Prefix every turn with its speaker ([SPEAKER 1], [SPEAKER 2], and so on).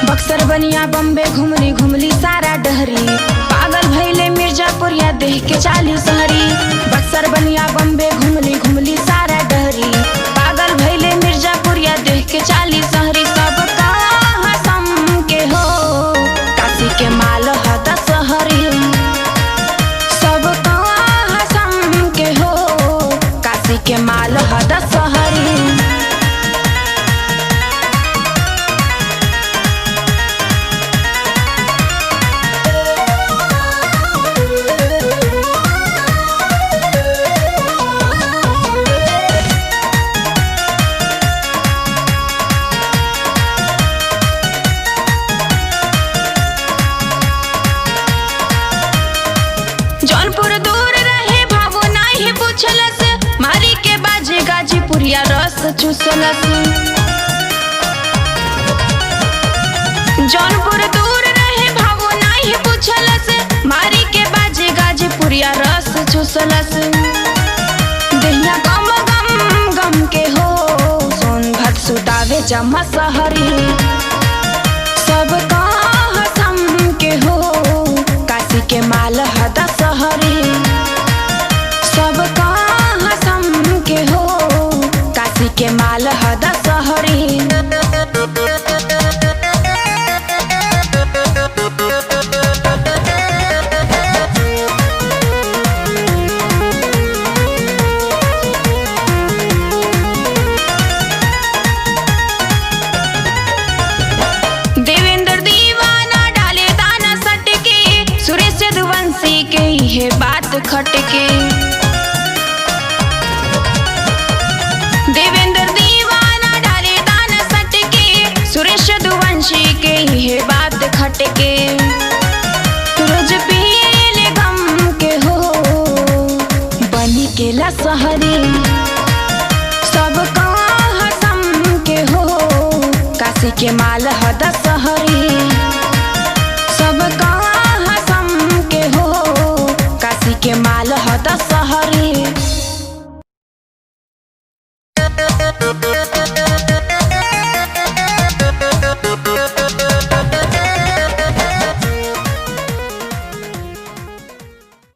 [SPEAKER 1] बक्सर बनिया बम्बे घुमली घुमली सारा डहरी, पागल भैले मिर्जापुरिया देख के चाली सहरी। बक्सर बनिया बम्बे घुमली घुमली सारा डहरी, पागल भैले मिर्जापुरिया देख के चाली सहरी। सब कहाँ सम के हो काशी के माल हद सहरी, सब कहाँ सम के हो काशी के माल हद सहरी। जौनपुर दूर रहे भावो नाही पूछलस, मारी के बाजे गाजीपुरिया रस चूसलस। जौनपुर दूर रहे भावो नाही पूछलस, मारी के बाजे गाजीपुरिया रस चूसलस। दहिया गम गम गम के हो सोनभद्र सुतावे जमा सहरी, सब कहाँ सम के हो काशी के माल हद सहरी। सब कहाँ सम के हो काशी के माल हद सहरी। देवेंद्र दीवाना डाले दाना सटके, सुरेश यदुवंशी के ये बात खटके। देवेंद्र दीवाना डाले दाना सटके, सुरेश यदुवंशी के ये बात खटके। रोज पीले गम के हो बनी के लसहरी, सब कहाँ सम के हो काशी के माल हद सहरी। सब कहाँ सम के हो काशी के माल हद सहरी।